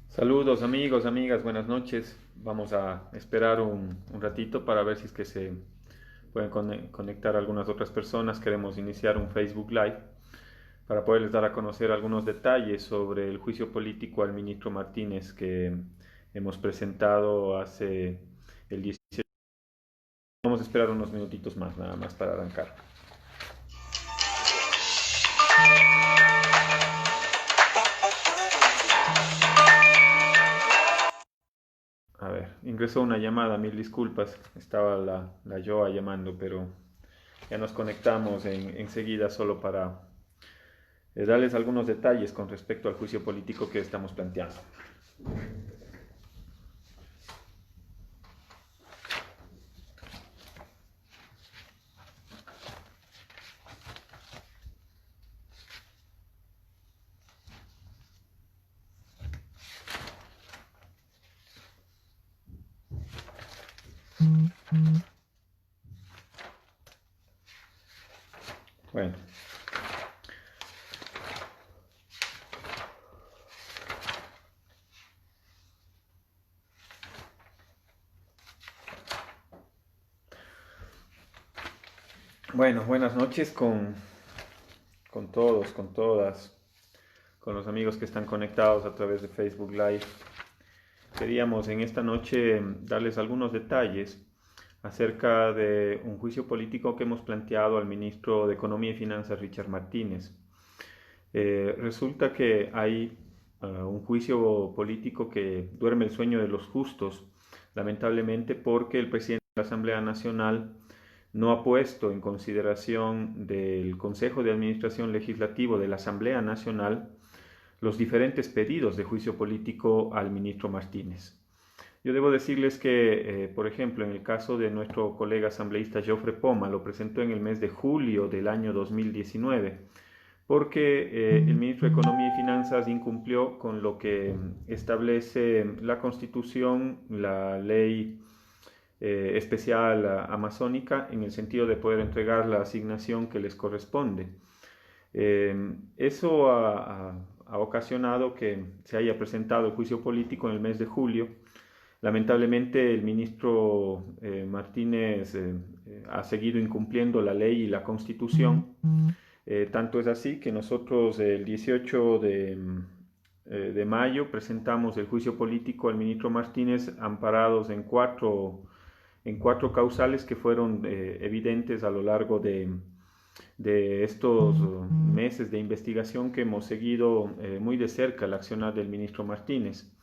Saludos amigos, amigas, buenas noches. Vamos a esperar un ratito para ver si es que se pueden conectar algunas otras personas. Queremos iniciar un Facebook Live para poderles dar a conocer algunos detalles sobre el juicio político al ministro Martínez que hemos presentado hace el 17. Vamos a esperar unos minutitos más, nada más para arrancar. A ver, ingresó una llamada, mil disculpas. Estaba la Joa llamando, pero ya nos conectamos enseguida solo para darles algunos detalles con respecto al juicio político que estamos planteando. Bueno, buenas noches con todos, con todas, con los amigos que están conectados a través de Facebook Live. Queríamos en esta noche darles algunos detalles acerca de un juicio político que hemos planteado al ministro de Economía y Finanzas, Richard Martínez. Resulta que hay un juicio político que duerme el sueño de los justos, lamentablemente porque el presidente de la Asamblea Nacional no ha puesto en consideración del Consejo de Administración Legislativo de la Asamblea Nacional los diferentes pedidos de juicio político al ministro Martínez. Yo debo decirles que, por ejemplo, en el caso de nuestro colega asambleísta Jofre Poma, lo presentó en el mes de julio del año 2019, porque el ministro de Economía y Finanzas incumplió con lo que establece la Constitución, la ley especial amazónica, en el sentido de poder entregar la asignación que les corresponde. Eso ha ocasionado que se haya presentado el juicio político en el mes de julio. Lamentablemente el ministro Martínez ha seguido incumpliendo la ley y la Constitución. Tanto es así que nosotros el 18 de mayo presentamos el juicio político al ministro Martínez amparados en cuatro causales que fueron evidentes a lo largo de estos meses de investigación que hemos seguido muy de cerca el accionar del ministro Martínez.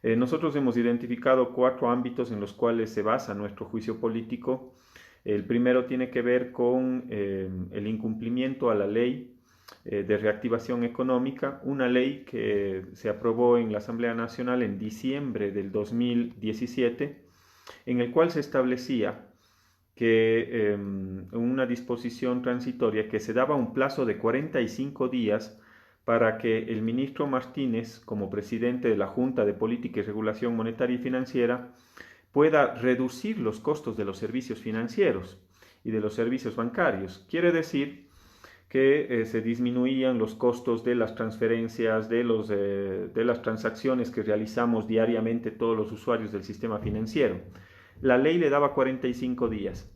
Nosotros hemos identificado cuatro ámbitos en los cuales se basa nuestro juicio político. El primero tiene que ver con el incumplimiento a la ley de reactivación económica, una ley que se aprobó en la Asamblea Nacional en diciembre del 2017, en el cual se establecía que una disposición transitoria que se daba un plazo de 45 días para que el ministro Martínez, como presidente de la Junta de Política y Regulación Monetaria y Financiera, pueda reducir los costos de los servicios financieros y de los servicios bancarios. Quiere decir que se disminuían los costos de las transferencias, de las transacciones que realizamos diariamente todos los usuarios del sistema financiero. La ley le daba 45 días.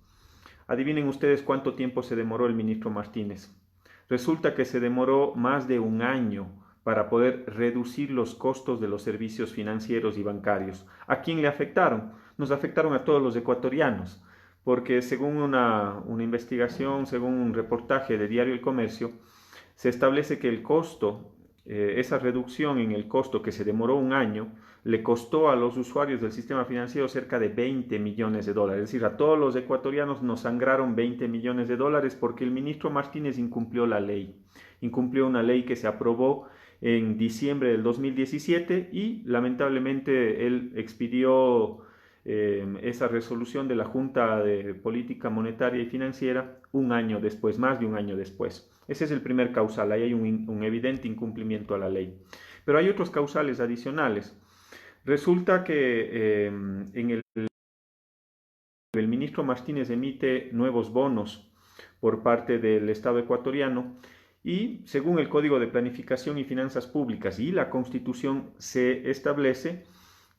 Adivinen ustedes cuánto tiempo se demoró el ministro Martínez. Resulta que se demoró más de un año para poder reducir los costos de los servicios financieros y bancarios. ¿A quién le afectaron? Nos afectaron a todos los ecuatorianos, porque según una investigación, según un reportaje de Diario El Comercio, se establece que el costo, esa reducción en el costo que se demoró un año, le costó a los usuarios del sistema financiero cerca de 20 millones de dólares. Es decir, a todos los ecuatorianos nos sangraron 20 millones de dólares porque el ministro Martínez incumplió la ley. Incumplió una ley que se aprobó en diciembre del 2017 y lamentablemente él expidió esa resolución de la Junta de Política Monetaria y Financiera un año después, más de un año después. Ese es el primer causal, ahí hay un evidente incumplimiento a la ley. Pero hay otros causales adicionales. Resulta que el ministro Martínez emite nuevos bonos por parte del Estado ecuatoriano. Y según el Código de Planificación y Finanzas Públicas y la Constitución, se establece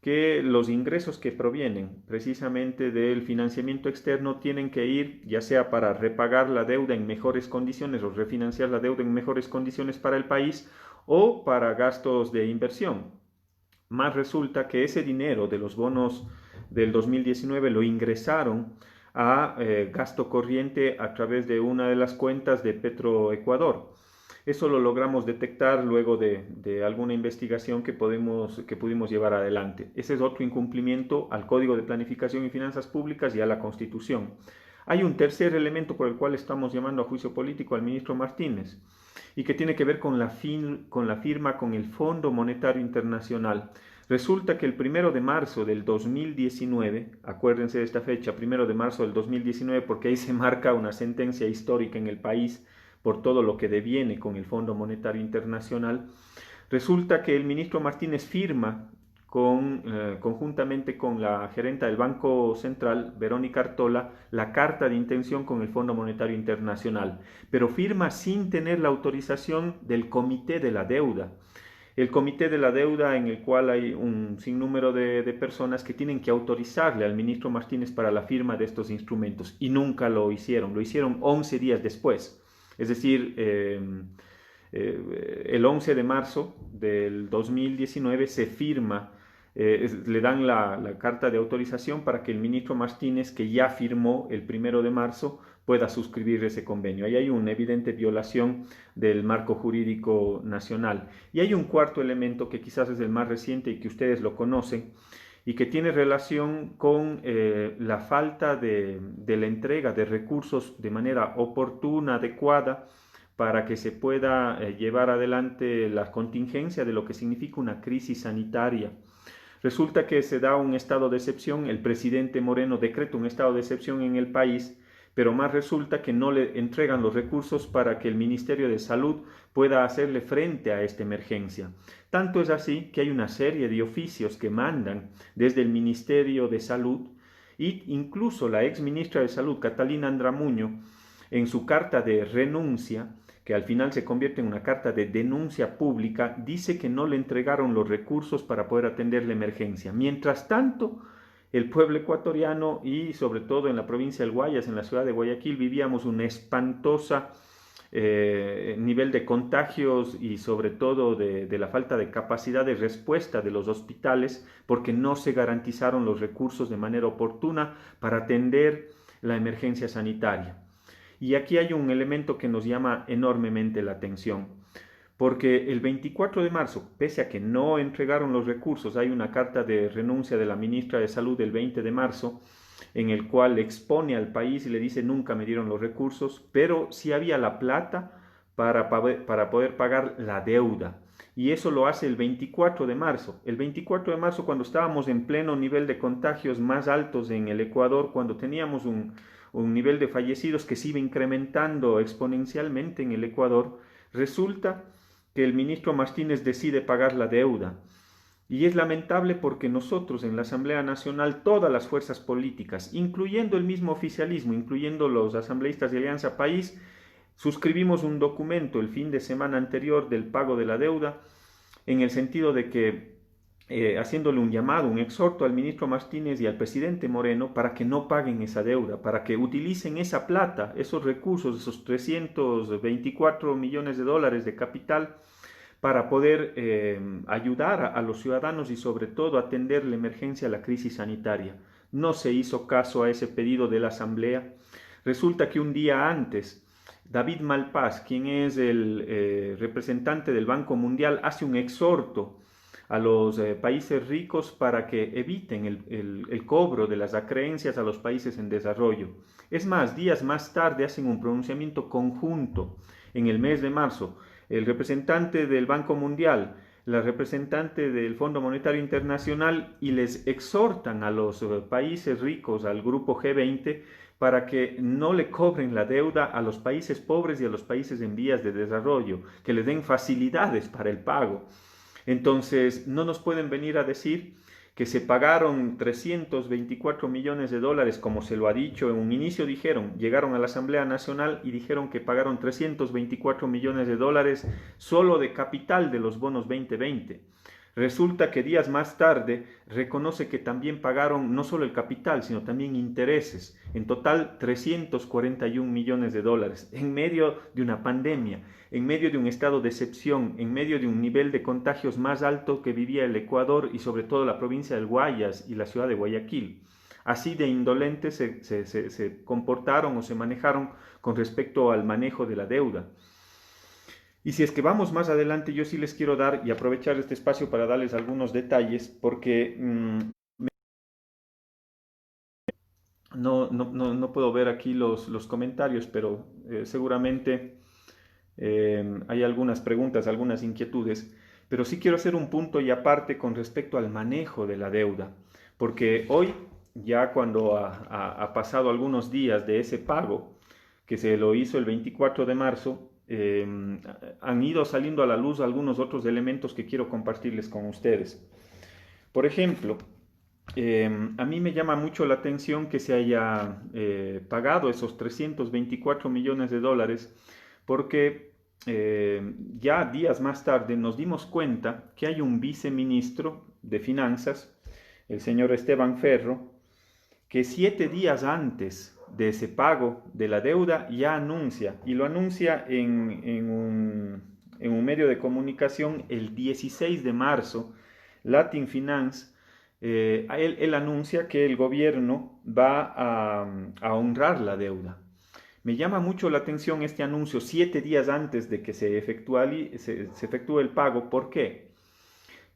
que los ingresos que provienen precisamente del financiamiento externo tienen que ir ya sea para repagar la deuda en mejores condiciones o refinanciar la deuda en mejores condiciones para el país o para gastos de inversión. Más resulta que ese dinero de los bonos del 2019 lo ingresaron a gasto corriente a través de una de las cuentas de Petroecuador. Eso lo logramos detectar luego de alguna investigación que pudimos llevar adelante. Ese es otro incumplimiento al Código de Planificación y Finanzas Públicas y a la Constitución. Hay un tercer elemento por el cual estamos llamando a juicio político al ministro Martínez y que tiene que ver con la firma con el Fondo Monetario Internacional. Resulta que el 1 de marzo del 2019, acuérdense de esta fecha, 1 de marzo del 2019, porque ahí se marca una sentencia histórica en el país por todo lo que deviene con el Fondo Monetario Internacional, resulta que el ministro Martínez firma conjuntamente con la gerenta del Banco Central, Verónica Artola, la carta de intención con el Fondo Monetario Internacional, pero firma sin tener la autorización del Comité de la Deuda. El Comité de la Deuda, en el cual hay un sinnúmero de personas que tienen que autorizarle al ministro Martínez para la firma de estos instrumentos, y nunca lo hicieron 11 días después. Es decir, el 11 de marzo del 2019 se firma, le dan la carta de autorización para que el ministro Martínez, que ya firmó el 1 de marzo, pueda suscribir ese convenio. Ahí hay una evidente violación del marco jurídico nacional. Y hay un cuarto elemento que quizás es el más reciente y que ustedes lo conocen, y que tiene relación con la falta de la entrega de recursos de manera oportuna, adecuada, para que se pueda llevar adelante la contingencia de lo que significa una crisis sanitaria. Resulta que se da un estado de excepción, el presidente Moreno decreta un estado de excepción en el país, pero más resulta que no le entregan los recursos para que el Ministerio de Salud pueda hacerle frente a esta emergencia. Tanto es así que hay una serie de oficios que mandan desde el Ministerio de Salud, e incluso la ex ministra de Salud, Catalina Andramuño, en su carta de renuncia, que al final se convierte en una carta de denuncia pública, dice que no le entregaron los recursos para poder atender la emergencia. Mientras tanto, el pueblo ecuatoriano y sobre todo en la provincia del Guayas, en la ciudad de Guayaquil, vivíamos una espantosa nivel de contagios y sobre todo de la falta de capacidad de respuesta de los hospitales porque no se garantizaron los recursos de manera oportuna para atender la emergencia sanitaria. Y aquí hay un elemento que nos llama enormemente la atención, porque el 24 de marzo, pese a que no entregaron los recursos, hay una carta de renuncia de la ministra de Salud del 20 de marzo, en el cual expone al país y le dice nunca me dieron los recursos, pero sí había la plata para poder pagar la deuda. Y eso lo hace el 24 de marzo. El 24 de marzo, cuando estábamos en pleno nivel de contagios más altos en el Ecuador, cuando teníamos un nivel de fallecidos que se iba incrementando exponencialmente en el Ecuador, resulta que el ministro Martínez decide pagar la deuda. Y es lamentable porque nosotros en la Asamblea Nacional, todas las fuerzas políticas, incluyendo el mismo oficialismo, incluyendo los asambleístas de Alianza País, suscribimos un documento el fin de semana anterior del pago de la deuda, en el sentido de que haciéndole un llamado, un exhorto al ministro Martínez y al presidente Moreno para que no paguen esa deuda, para que utilicen esa plata, esos recursos, esos 324 millones de dólares de capital, para poder ayudar a los ciudadanos y sobre todo atender la emergencia, la crisis sanitaria. No se hizo caso a ese pedido de la Asamblea. Resulta que un día antes, David Malpass, quien es el representante del Banco Mundial, hace un exhorto a los países ricos para que eviten el cobro de las acreencias a los países en desarrollo. Es más, días más tarde hacen un pronunciamiento conjunto en el mes de marzo. El representante del Banco Mundial, la representante del Fondo Monetario Internacional, y les exhortan a los países ricos, al grupo G20, para que no le cobren la deuda a los países pobres y a los países en vías de desarrollo, que les den facilidades para el pago. Entonces, no nos pueden venir a decir que se pagaron 324 millones de dólares, como se lo ha dicho en un inicio, llegaron a la Asamblea Nacional y dijeron que pagaron 324 millones de dólares solo de capital de los bonos 2020. Resulta que días más tarde reconoce que también pagaron no solo el capital, sino también intereses, en total 341 millones de dólares, en medio de una pandemia, en medio de un estado de excepción, en medio de un nivel de contagios más alto que vivía el Ecuador y sobre todo la provincia del Guayas y la ciudad de Guayaquil. Así de indolentes se comportaron o se manejaron con respecto al manejo de la deuda. Y si es que vamos más adelante, yo sí les quiero dar y aprovechar este espacio para darles algunos detalles, porque no puedo ver aquí los comentarios, pero seguramente hay algunas preguntas, algunas inquietudes, pero sí quiero hacer un punto y aparte con respecto al manejo de la deuda, porque hoy, ya cuando ha pasado algunos días de ese pago, que se lo hizo el 24 de marzo, han ido saliendo a la luz algunos otros elementos que quiero compartirles con ustedes. Por ejemplo, a mí me llama mucho la atención que se haya pagado esos 324 millones de dólares porque ya días más tarde nos dimos cuenta que hay un viceministro de Finanzas, el señor Esteban Ferro, que 7 días antes de ese pago de la deuda ya anuncia, y lo anuncia en un medio de comunicación el 16 de marzo, Latin Finance, él anuncia que el gobierno va a honrar la deuda. Me llama mucho la atención este anuncio 7 días antes de que se efectúe el pago. ¿Por qué?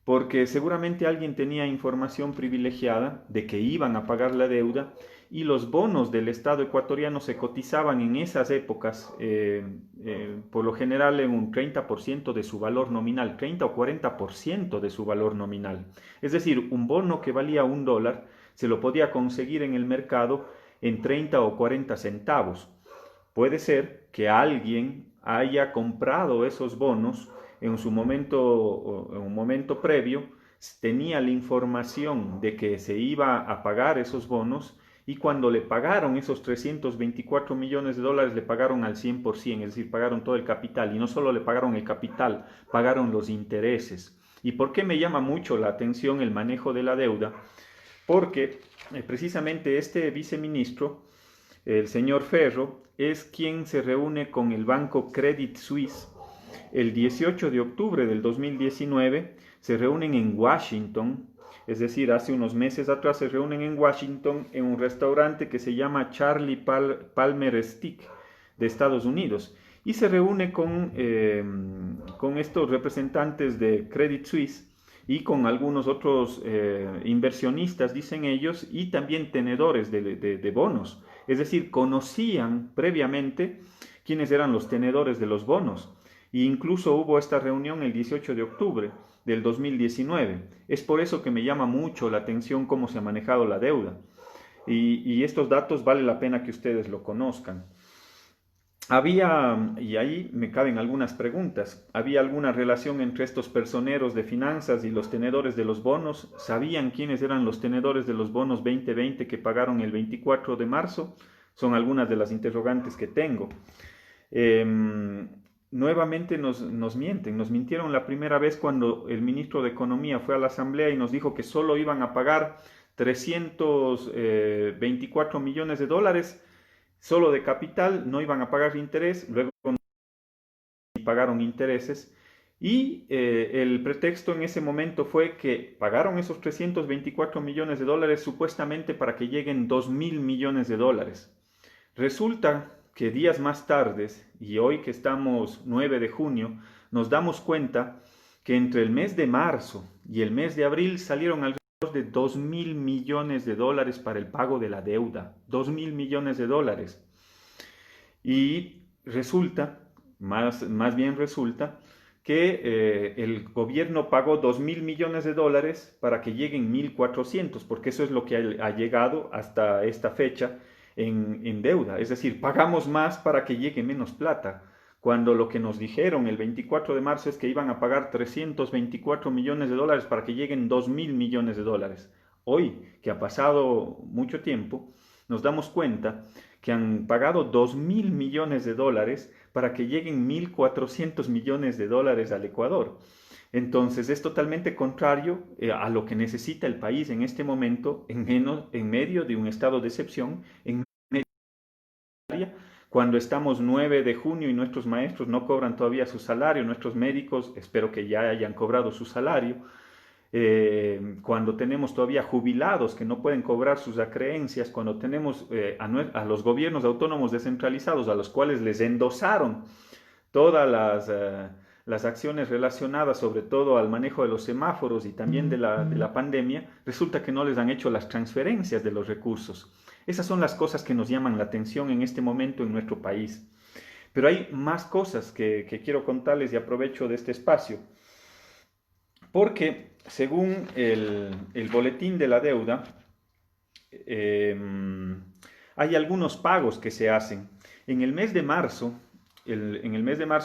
Porque seguramente alguien tenía información privilegiada de que iban a pagar la deuda y los bonos del Estado ecuatoriano se cotizaban en esas épocas, por lo general en un 30% de su valor nominal, 30 o 40% de su valor nominal. Es decir, un bono que valía $1 se lo podía conseguir en el mercado en 30 o 40 centavos. Puede ser que alguien haya comprado esos bonos en su momento, en un momento previo, tenía la información de que se iba a pagar esos bonos y cuando le pagaron esos 324 millones de dólares le pagaron al 100%, es decir, pagaron todo el capital y no solo le pagaron el capital, pagaron los intereses. ¿Y por qué me llama mucho la atención el manejo de la deuda? Porque precisamente este viceministro, el señor Ferro, es quien se reúne con el banco Credit Suisse el 18 de octubre del 2019, se reúnen en Washington, es decir, hace unos meses atrás se reúnen en Washington en un restaurante que se llama Charlie Palmer Stick de Estados Unidos y se reúne con estos representantes de Credit Suisse y con algunos otros inversionistas, dicen ellos, y también tenedores de bonos. Es decir, conocían previamente quiénes eran los tenedores de los bonos. E incluso hubo esta reunión el 18 de octubre del 2019. Es por eso que me llama mucho la atención cómo se ha manejado la deuda. Y estos datos vale la pena que ustedes lo conozcan. Y ahí me caben algunas preguntas, ¿había alguna relación entre estos personeros de finanzas y los tenedores de los bonos? ¿Sabían quiénes eran los tenedores de los bonos 2020 que pagaron el 24 de marzo? Son algunas de las interrogantes que tengo. Nuevamente nos mienten, nos mintieron la primera vez cuando el ministro de Economía fue a la Asamblea y nos dijo que solo iban a pagar 324 millones de dólares solo de capital, no iban a pagar interés, luego pagaron intereses y el pretexto en ese momento fue que pagaron esos 324 millones de dólares supuestamente para que lleguen 2.000 millones de dólares. Resulta que días más tarde, y hoy que estamos 9 de junio, nos damos cuenta que entre el mes de marzo y el mes de abril salieron alrededor de 2.000 millones de dólares para el pago de la deuda. 2.000 millones de dólares. Y resulta, más bien resulta, que el gobierno pagó 2.000 millones de dólares para que lleguen 1.400, porque eso es lo que ha llegado hasta esta fecha en deuda. Es decir, pagamos más para que llegue menos plata, cuando lo que nos dijeron el 24 de marzo es que iban a pagar 324 millones de dólares para que lleguen 2.000 millones de dólares. Hoy, que ha pasado mucho tiempo, nos damos cuenta que han pagado 2.000 millones de dólares para que lleguen 1.400 millones de dólares al Ecuador. Entonces es totalmente contrario a lo que necesita el país en este momento, en medio de un estado de excepción, en medio cuando estamos 9 de junio y nuestros maestros no cobran todavía su salario, nuestros médicos espero que ya hayan cobrado su salario, cuando tenemos todavía jubilados que no pueden cobrar sus acreencias, cuando tenemos a los gobiernos autónomos descentralizados a los cuales les endosaron todas las acciones relacionadas sobre todo al manejo de los semáforos y también de la pandemia, resulta que no les han hecho las transferencias de los recursos. Esas son las cosas que nos llaman la atención en este momento en nuestro país. Pero hay más cosas que quiero contarles y aprovecho de este espacio. Porque según el boletín de la deuda, hay algunos pagos que se hacen. En el mes de marzo,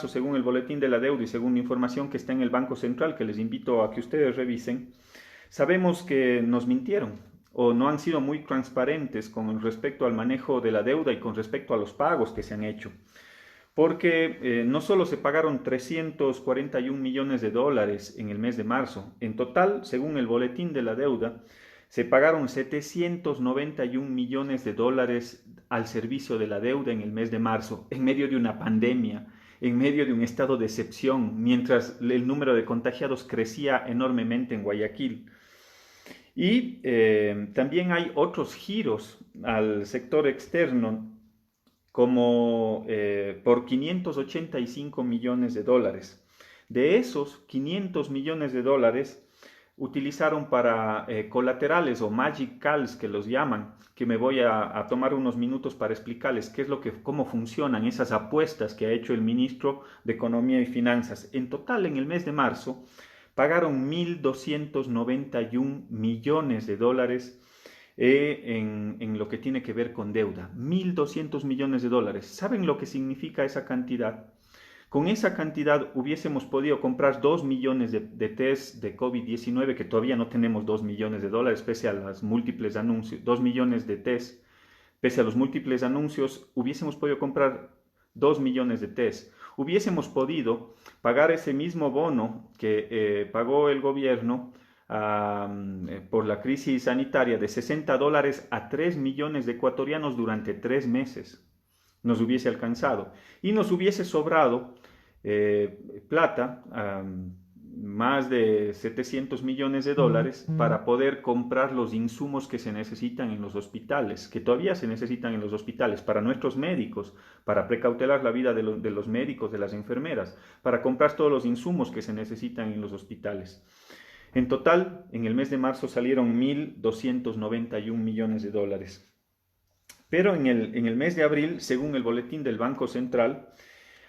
según el boletín de la deuda y según la información que está en el Banco Central, que les invito a que ustedes revisen, sabemos que nos mintieron o no han sido muy transparentes con respecto al manejo de la deuda y con respecto a los pagos que se han hecho. Porque no solo se pagaron 341 millones de dólares en el mes de marzo, en total, según el boletín de la deuda, se pagaron 791 millones de dólares al servicio de la deuda en el mes de marzo, en medio de una pandemia, en medio de un estado de excepción, mientras el número de contagiados crecía enormemente en Guayaquil. Y también hay otros giros al sector externo, como por 585 millones de dólares. De esos 500 millones de dólares utilizaron para colaterales o magic calls que los llaman, que me voy a tomar unos minutos para explicarles cómo funcionan esas apuestas que ha hecho el ministro de Economía y Finanzas. En total, en el mes de marzo, pagaron 1.291 millones de dólares en lo que tiene que ver con deuda. 1.200 millones de dólares. ¿Saben lo que significa esa cantidad? Con esa cantidad hubiésemos podido comprar 2 millones de test de COVID-19, que todavía no tenemos 2 millones de dólares, pese a los múltiples anuncios, 2 millones de test, pese a los múltiples anuncios, hubiésemos podido comprar 2 millones de test. Hubiésemos podido pagar ese mismo bono que pagó el gobierno por la crisis sanitaria de $60 a 3 millones de ecuatorianos durante 3 meses. Nos hubiese alcanzado y nos hubiese sobrado plata, más de 700 millones de dólares para poder comprar los insumos que se necesitan en los hospitales, que todavía se necesitan en los hospitales, para nuestros médicos, para precautelar la vida de los médicos, de las enfermeras, para comprar todos los insumos que se necesitan en los hospitales. En total, en el mes de marzo salieron 1.291 millones de dólares. Pero en el mes de abril, según el boletín del Banco Central,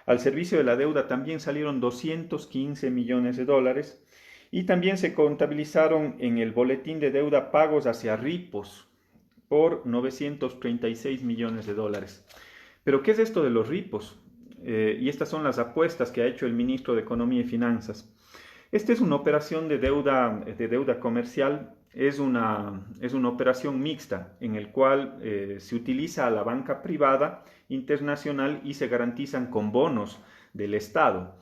al servicio de la deuda también salieron 215 millones de dólares y también se contabilizaron en el boletín de deuda pagos hacia ripos por 936 millones de dólares. Pero ¿qué es esto de los ripos? Y estas son las apuestas que ha hecho el ministro de Economía y Finanzas. Esta es una operación de deuda comercial. Es una operación mixta en el cual se utiliza a la banca privada internacional y se garantizan con bonos del Estado.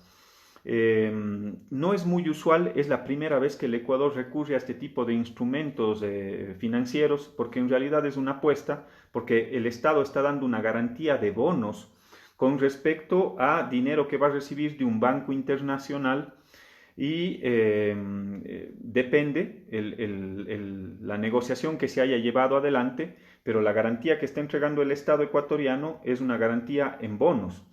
No es muy usual, es la primera vez que el Ecuador recurre a este tipo de instrumentos financieros, porque en realidad es una apuesta, porque el Estado está dando una garantía de bonos con respecto a dinero que va a recibir de un banco internacional. Y depende la negociación que se haya llevado adelante, pero la garantía que está entregando el Estado ecuatoriano es una garantía en bonos.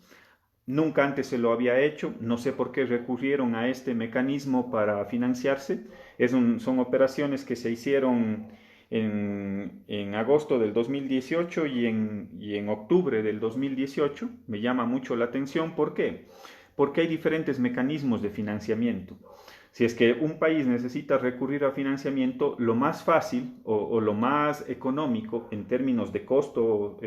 Nunca antes se lo había hecho, no sé por qué recurrieron a este mecanismo para financiarse. Son operaciones que se hicieron en agosto del 2018 y en octubre del 2018. Me llama mucho la atención, ¿por qué? Porque hay diferentes mecanismos de financiamiento. Si es que un país necesita recurrir a financiamiento, lo más fácil o lo más económico en términos de costo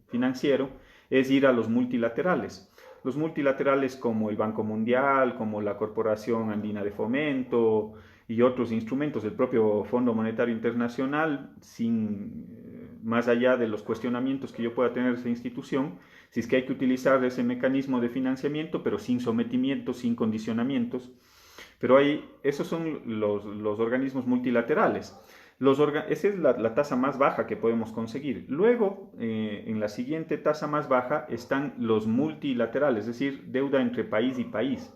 financiero es ir a los multilaterales. los multilaterales como el Banco Mundial, como la Corporación Andina de Fomento y otros instrumentos del propio Fondo Monetario Internacional, más allá de los cuestionamientos que yo pueda tener de esa institución, si es que hay que utilizar ese mecanismo de financiamiento, pero sin sometimientos, sin condicionamientos. Pero esos son los organismos multilaterales. Esa es la tasa más baja que podemos conseguir. Luego, en la siguiente tasa más baja están los multilaterales, es decir, deuda entre país y país.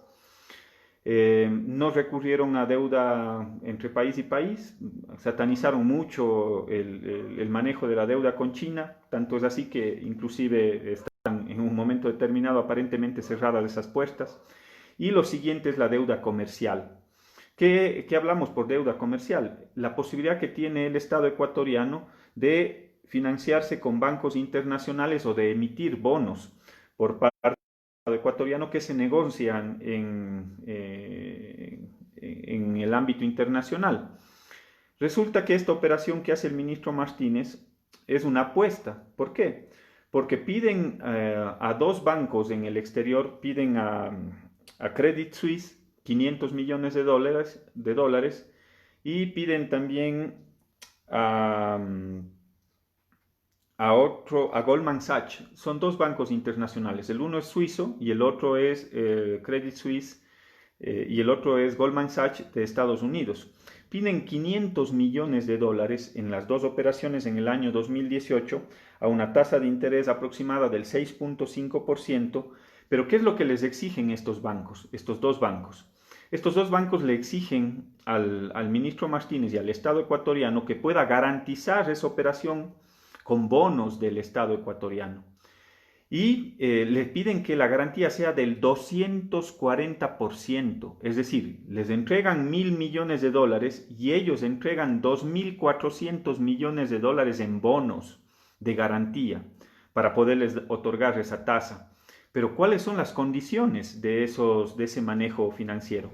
No recurrieron a deuda entre país y país, satanizaron mucho el manejo de la deuda con China, tanto es así que inclusive están en un momento determinado aparentemente cerradas esas puertas. Y lo siguiente es la deuda comercial. ¿Qué hablamos por deuda comercial? La posibilidad que tiene el Estado ecuatoriano de financiarse con bancos internacionales o de emitir bonos por parte del Estado ecuatoriano que se negocian en el ámbito internacional. Resulta que esta operación que hace el ministro Martínez es una apuesta. ¿Por qué? Porque piden a dos bancos en el exterior, piden a Credit Suisse 500 millones de dólares y piden también a Goldman Sachs. Son dos bancos internacionales. El uno es suizo y el otro es Credit Suisse y el otro es Goldman Sachs de Estados Unidos. Piden 500 millones de dólares en las dos operaciones en el año 2018 a una tasa de interés aproximada del 6.5%. Pero ¿qué es lo que les exigen estos bancos, estos dos bancos? Estos dos bancos le exigen al ministro Martínez y al Estado ecuatoriano que pueda garantizar esa operación con bonos del Estado ecuatoriano. Y le piden que la garantía sea del 240%, es decir, les entregan 1.000 millones de dólares y ellos entregan 2.400 millones de dólares en bonos de garantía para poderles otorgar esa tasa. Pero ¿cuáles son las condiciones de ese manejo financiero?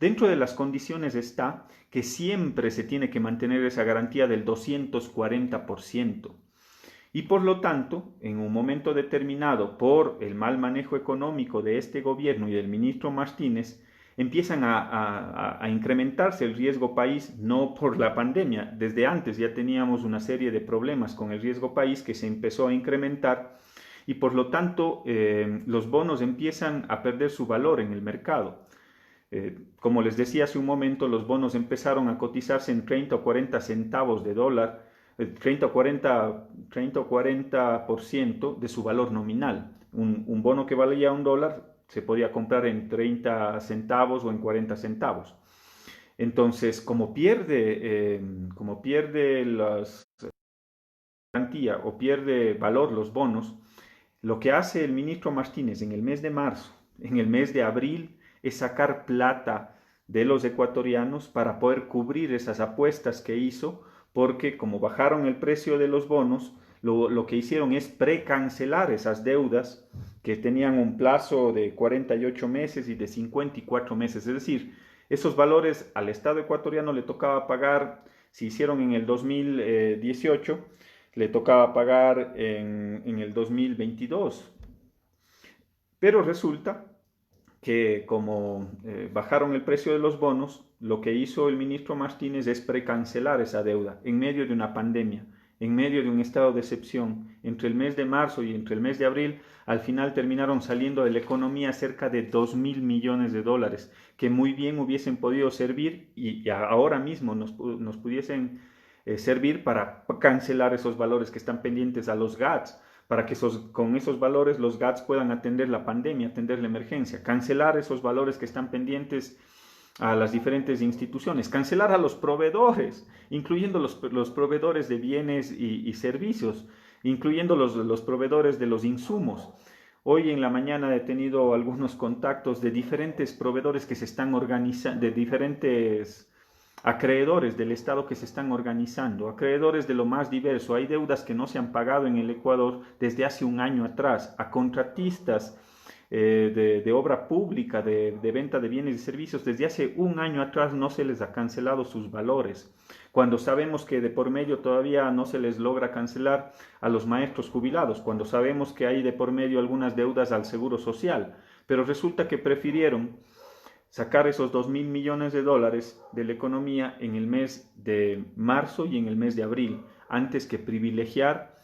Dentro de las condiciones está que siempre se tiene que mantener esa garantía del 240%. Y por lo tanto, en un momento determinado, por el mal manejo económico de este gobierno y del ministro Martínez, empiezan a incrementarse el riesgo país, no por la pandemia. Desde antes ya teníamos una serie de problemas con el riesgo país que se empezó a incrementar y por lo tanto los bonos empiezan a perder su valor en el mercado. Como les decía hace un momento, los bonos empezaron a cotizarse en 30 o 40 centavos de dólar, 30 o 40% de su valor nominal. Un bono que valía $1 se podía comprar en 30 centavos o en 40 centavos. Entonces, como pierde la garantía o pierde valor los bonos, lo que hace el ministro Martínez en el mes de marzo, en el mes de abril, es sacar plata de los ecuatorianos para poder cubrir esas apuestas que hizo, porque como bajaron el precio de los bonos, lo que hicieron es precancelar esas deudas que tenían un plazo de 48 meses y de 54 meses. Es decir, esos valores al Estado ecuatoriano le tocaba pagar, si hicieron en el 2018, le tocaba pagar en el 2022. Pero resulta que como bajaron el precio de los bonos, lo que hizo el ministro Martínez es precancelar esa deuda en medio de una pandemia, en medio de un estado de excepción. Entre el mes de marzo y entre el mes de abril, al final terminaron saliendo de la economía cerca de 2.000 millones de dólares, que muy bien hubiesen podido servir y ahora mismo nos pudiesen servir para cancelar esos valores que están pendientes a los GATS, para que con esos valores los GATS puedan atender la pandemia, atender la emergencia, cancelar esos valores que están pendientes a las diferentes instituciones, cancelar a los proveedores, incluyendo los proveedores de bienes y servicios, incluyendo los proveedores de los insumos. Hoy en la mañana he tenido algunos contactos de diferentes proveedores que se están organizando, de diferentes acreedores del Estado que se están organizando, acreedores de lo más diverso. Hay deudas que no se han pagado en el Ecuador desde hace un año atrás, a contratistas de obra pública, de venta de bienes y servicios, desde hace un año atrás no se les ha cancelado sus valores. cuando sabemos que de por medio todavía no se les logra cancelar a los maestros jubilados, cuando sabemos que hay de por medio algunas deudas al Seguro Social, pero resulta que prefirieron sacar esos 2.000 millones de dólares de la economía en el mes de marzo y en el mes de abril, antes que privilegiar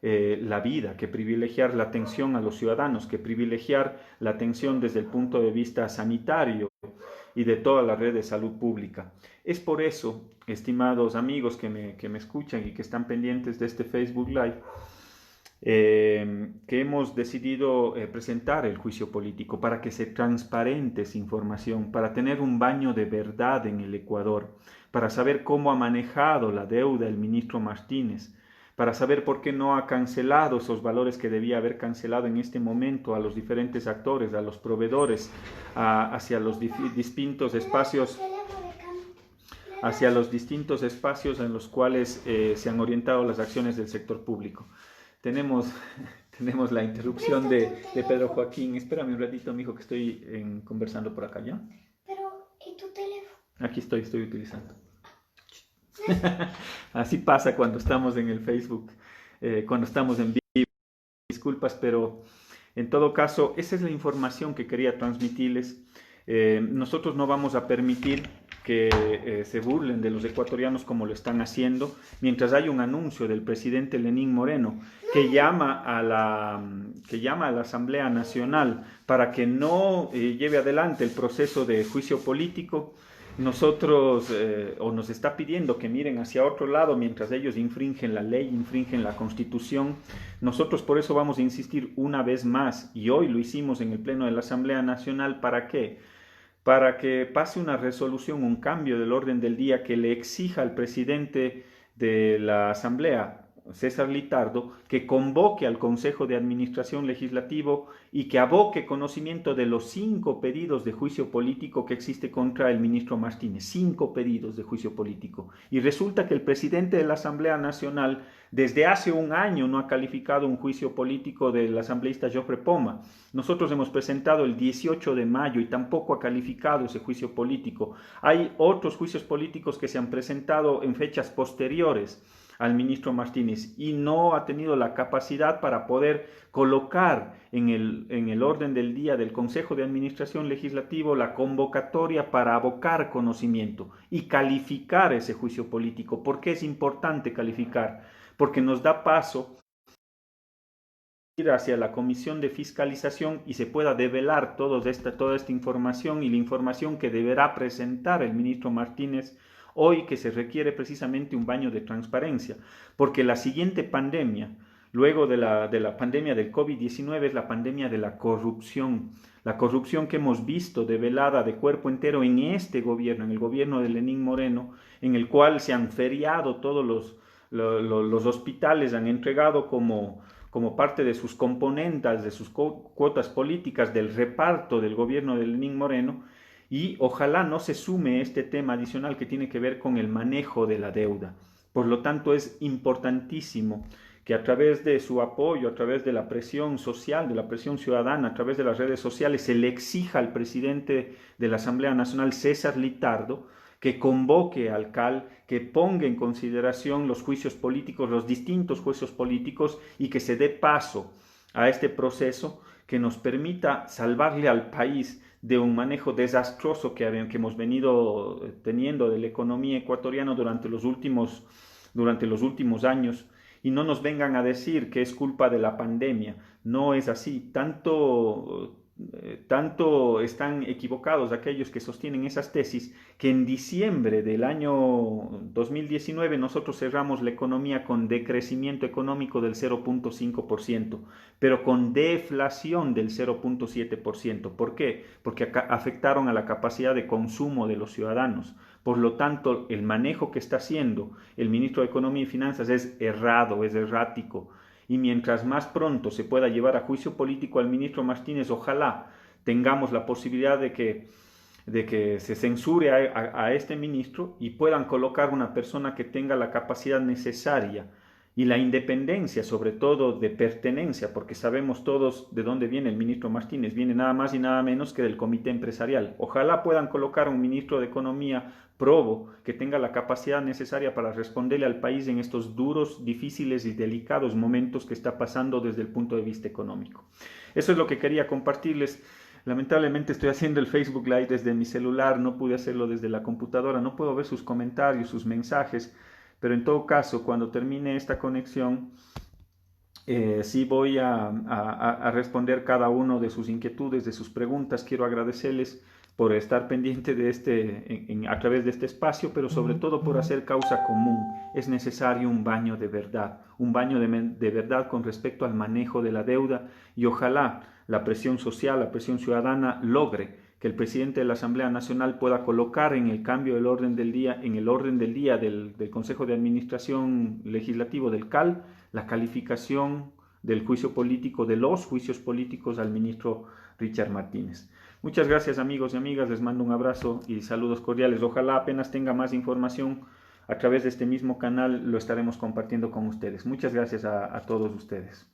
la vida, que privilegiar la atención a los ciudadanos, que privilegiar la atención desde el punto de vista sanitario y de toda la red de salud pública. Es por eso, estimados amigos que me escuchan y que están pendientes de este Facebook Live, que hemos decidido presentar el juicio político para que se transparente esa información, para tener un baño de verdad en el Ecuador, para saber cómo ha manejado la deuda el ministro Martínez, para saber por qué no ha cancelado esos valores que debía haber cancelado en este momento a los diferentes actores, a los proveedores, hacia los distintos espacios en los cuales se han orientado las acciones del sector público. Tenemos la interrupción de Pedro Joaquín. Espérame un ratito, mijo, que estoy conversando por acá, ¿ya? Pero, ¿y tu teléfono? Aquí estoy utilizando. Así pasa cuando estamos en el Facebook, cuando estamos en vivo. Disculpas, pero en todo caso, esa es la información que quería transmitirles. Nosotros no vamos a permitir que se burlen de los ecuatorianos como lo están haciendo, mientras hay un anuncio del presidente Lenín Moreno que llama a la Asamblea Nacional para que no lleve adelante el proceso de juicio político. Nosotros, o nos está pidiendo que miren hacia otro lado mientras ellos infringen la ley, infringen la Constitución. Nosotros por eso vamos a insistir una vez más, y hoy lo hicimos en el Pleno de la Asamblea Nacional. ¿Para qué? Para que pase una resolución, un cambio del orden del día que le exija al presidente de la Asamblea, César Litardo, que convoque al Consejo de Administración Legislativo y que aboque conocimiento de los 5 pedidos de juicio político que existe contra el ministro Martínez. 5 pedidos de juicio político. Y resulta que el presidente de la Asamblea Nacional desde hace un año no ha calificado un juicio político del asambleísta Joffre Poma. Nosotros hemos presentado el 18 de mayo y tampoco ha calificado ese juicio político. Hay otros juicios políticos que se han presentado en fechas posteriores al ministro Martínez y no ha tenido la capacidad para poder colocar en el orden del día del Consejo de Administración Legislativo la convocatoria para abocar conocimiento y calificar ese juicio político. ¿Por qué es importante calificar? Porque nos da paso ir hacia la Comisión de Fiscalización y se pueda develar toda esta información y la información que deberá presentar el ministro Martínez hoy, que se requiere precisamente un baño de transparencia, porque la siguiente pandemia, luego de la pandemia del COVID-19, es la pandemia de la corrupción que hemos visto develada de cuerpo entero en este gobierno, en el gobierno de Lenín Moreno, en el cual se han feriado todos los hospitales, han entregado como parte de sus componentes, de sus cuotas políticas, del reparto del gobierno de Lenín Moreno. Y ojalá no se sume este tema adicional que tiene que ver con el manejo de la deuda. Por lo tanto, es importantísimo que a través de su apoyo, a través de la presión social, de la presión ciudadana, a través de las redes sociales, se le exija al presidente de la Asamblea Nacional, César Litardo, que convoque al CAL, que ponga en consideración los juicios políticos, los distintos juicios políticos, y que se dé paso a este proceso que nos permita salvarle al país de un manejo desastroso que hemos venido teniendo de la economía ecuatoriana durante los últimos años, y no nos vengan a decir que es culpa de la pandemia. No es así. Tanto están equivocados aquellos que sostienen esas tesis, que en diciembre del año 2019 nosotros cerramos la economía con decrecimiento económico del 0.5%, pero con deflación del 0.7%. ¿Por qué? Porque afectaron a la capacidad de consumo de los ciudadanos. Por lo tanto, el manejo que está haciendo el ministro de Economía y Finanzas es errado, es errático. Y mientras más pronto se pueda llevar a juicio político al ministro Martínez, ojalá tengamos la posibilidad de que se censure a este ministro y puedan colocar una persona que tenga la capacidad necesaria y la independencia, sobre todo de pertenencia, porque sabemos todos de dónde viene el ministro Martínez, viene nada más y nada menos que del comité empresarial. Ojalá puedan colocar un ministro de Economía probo, que tenga la capacidad necesaria para responderle al país en estos duros, difíciles y delicados momentos que está pasando desde el punto de vista económico. Eso es lo que quería compartirles. Lamentablemente estoy haciendo el Facebook Live desde mi celular, no pude hacerlo desde la computadora, no puedo ver sus comentarios, sus mensajes, pero en todo caso, cuando termine esta conexión, sí voy a responder cada uno de sus inquietudes, de sus preguntas. Quiero agradecerles por estar pendiente de a través de este espacio, pero sobre todo por hacer causa común. Es necesario un baño de verdad, un baño de verdad con respecto al manejo de la deuda, y ojalá la presión social, la presión ciudadana logre que el presidente de la Asamblea Nacional pueda colocar en el cambio del orden del día, en el orden del día del Consejo de Administración Legislativo del CAL, la calificación del juicio político, de los juicios políticos al ministro Richard Martínez. Muchas gracias, amigos y amigas, les mando un abrazo y saludos cordiales. Ojalá apenas tenga más información a través de este mismo canal, lo estaremos compartiendo con ustedes. Muchas gracias a todos ustedes.